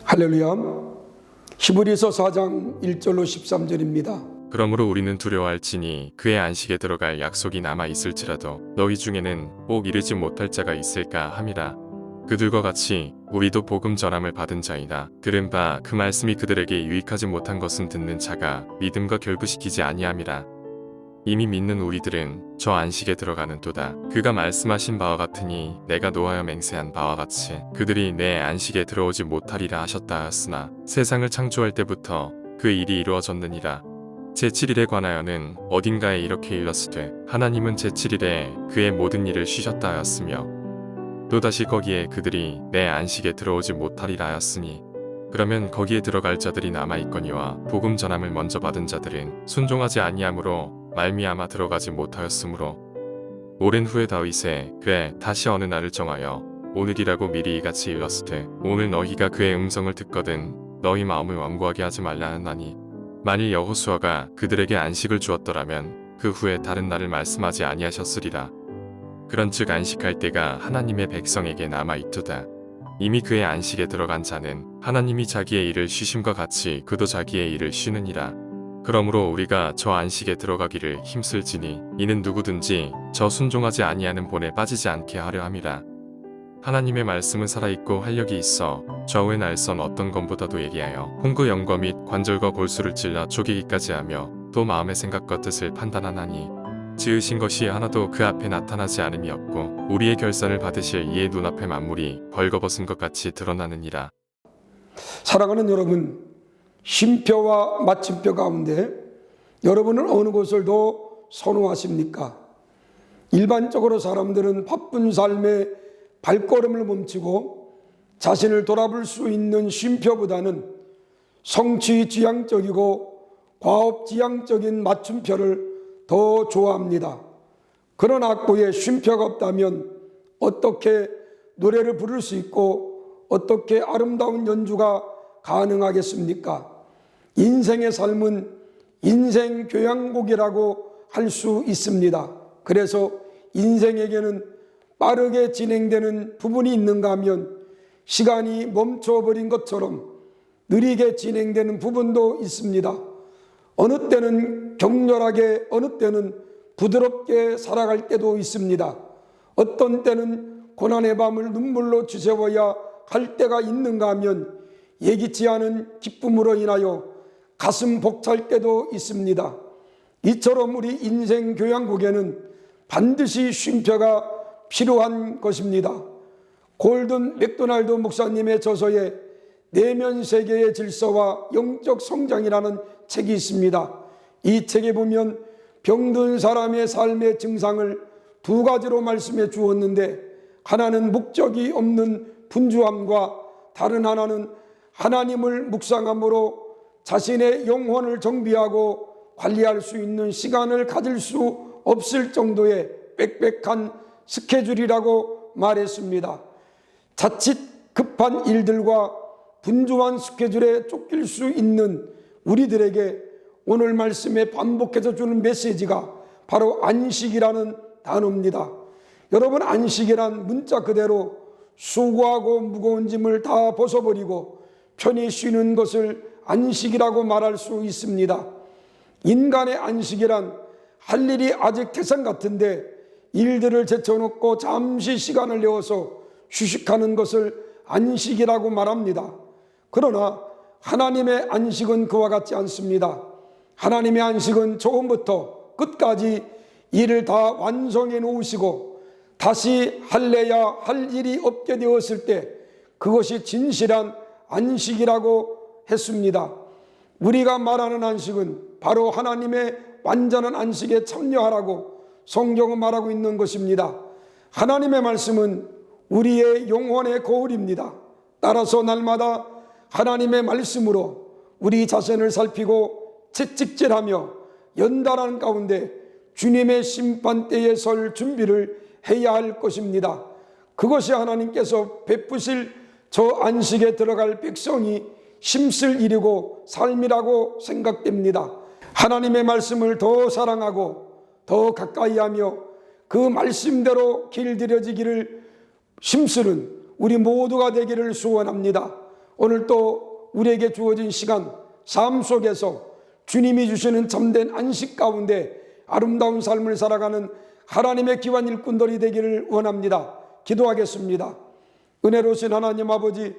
할렐루야. 히브리서 4장 1절로 13절입니다. 그러므로 우리는 두려워할지니 그의 안식에 들어갈 약속이 남아 있을지라도 너희 중에는 꼭 이르지 못할 자가 있을까 함이라. 그들과 같이 우리도 복음 전함을 받은 자이나 들은 바 그 말씀이 그들에게 유익하지 못한 것은 듣는 자가 믿음과 결부시키지 아니함이라. 이미 믿는 우리들은 저 안식에 들어가는도다. 그가 말씀하신 바와 같으니 내가 노하여 맹세한 바와 같이 그들이 내 안식에 들어오지 못하리라 하셨다 하였으나 세상을 창조할 때부터 그 일이 이루어졌느니라. 제7일에 관하여는 어딘가에 이렇게 일렀으되 하나님은 제7일에 그의 모든 일을 쉬셨다 하였으며 또다시 거기에 그들이 내 안식에 들어오지 못하리라 하였으니 그러면 거기에 들어갈 자들이 남아있거니와 복음 전함을 먼저 받은 자들은 순종하지 아니함으로 말미암아 들어가지 못하였으므로 오랜 후에 다윗에 그래 다시 어느 날을 정하여 오늘이라고 미리 이같이 일렀으되 오늘 너희가 그의 음성을 듣거든 너희 마음을 완고하게 하지 말라 하나니 만일 여호수아가 그들에게 안식을 주었더라면 그 후에 다른 날을 말씀하지 아니하셨으리라. 그런즉 안식할 때가 하나님의 백성에게 남아있도다. 이미 그의 안식에 들어간 자는 하나님이 자기의 일을 쉬심과 같이 그도 자기의 일을 쉬느니라. 그러므로 우리가 저 안식에 들어가기를 힘쓸지니 이는 누구든지 저 순종하지 아니하는 본에 빠지지 않게 하려 함이라. 하나님의 말씀은 살아있고 활력이 있어 좌우의 날선 어떤 검보다도 예리하여 홍구 영과 및 관절과 골수를 찔러 쪼개기까지 하며 또 마음의 생각과 뜻을 판단하나니 지으신 것이 하나도 그 앞에 나타나지 않음이 없고 우리의 결산을 받으실 이의 눈앞에 만물이 벌거벗은 것 같이 드러나느니라. 사랑하는 여러분, 쉼표와 마침표 가운데 여러분은 어느 것을 더 선호하십니까? 일반적으로 사람들은 바쁜 삶에 발걸음을 멈추고 자신을 돌아볼 수 있는 쉼표보다는 성취지향적이고 과업지향적인 맞춤표를 더 좋아합니다. 그런 악보에 쉼표가 없다면 어떻게 노래를 부를 수 있고 어떻게 아름다운 연주가 가능하겠습니까? 인생의 삶은 인생 교향곡이라고 할 수 있습니다. 그래서 인생에게는 빠르게 진행되는 부분이 있는가 하면 시간이 멈춰버린 것처럼 느리게 진행되는 부분도 있습니다. 어느 때는 격렬하게 어느 때는 부드럽게 살아갈 때도 있습니다. 어떤 때는 고난의 밤을 눈물로 지새워야 할 때가 있는가 하면 예기치 않은 기쁨으로 인하여 가슴 벅찰 때도 있습니다. 이처럼 우리 인생 교향곡에는 반드시 쉼표가 필요한 것입니다. 골든 맥도날드 목사님의 저서에 내면 세계의 질서와 영적 성장이라는 책이 있습니다. 이 책에 보면 병든 사람의 삶의 증상을 두 가지로 말씀해 주었는데 하나는 목적이 없는 분주함과 다른 하나는 하나님을 묵상함으로 자신의 영혼을 정비하고 관리할 수 있는 시간을 가질 수 없을 정도의 빽빽한 스케줄이라고 말했습니다. 자칫 급한 일들과 분주한 스케줄에 쫓길 수 있는 우리들에게 오늘 말씀에 반복해서 주는 메시지가 바로 안식이라는 단어입니다. 여러분, 안식이란 문자 그대로 수고하고 무거운 짐을 다 벗어버리고 편히 쉬는 것을 안식이라고 말할 수 있습니다. 인간의 안식이란 할 일이 아직 태산 같은데 일들을 제쳐놓고 잠시 시간을 내어서 휴식하는 것을 안식이라고 말합니다. 그러나 하나님의 안식은 그와 같지 않습니다. 하나님의 안식은 처음부터 끝까지 일을 다 완성해 놓으시고 다시 할래야 할 일이 없게 되었을 때 그것이 진실한 안식이라고 했습니다. 우리가 말하는 안식은 바로 하나님의 완전한 안식에 참여하라고 성경은 말하고 있는 것입니다. 하나님의 말씀은 우리의 영혼의 거울입니다. 따라서 날마다 하나님의 말씀으로 우리 자신을 살피고 채찍질하며 연달아는 가운데 주님의 심판대에 설 준비를 해야 할 것입니다. 그것이 하나님께서 베푸실 저 안식에 들어갈 백성이 힘쓸 일이고 삶이라고 생각됩니다. 하나님의 말씀을 더 사랑하고 더 가까이 하며 그 말씀대로 길들여지기를 힘쓰는 우리 모두가 되기를 소원합니다. 오늘 또 우리에게 주어진 시간, 삶 속에서 주님이 주시는 참된 안식 가운데 아름다운 삶을 살아가는 하나님의 귀한 일꾼들이 되기를 원합니다. 기도하겠습니다. 은혜로우신 하나님 아버지,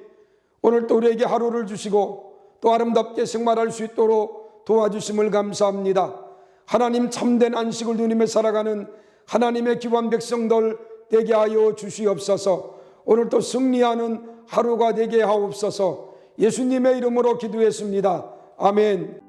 오늘 또 우리에게 하루를 주시고 또 아름답게 생활할 수 있도록 도와주심을 감사합니다. 하나님 참된 안식을 누리며 살아가는 하나님의 귀한 백성들 되게 하여 주시옵소서. 오늘 또 승리하는 하루가 되게 하옵소서. 예수님의 이름으로 기도했습니다. 아멘.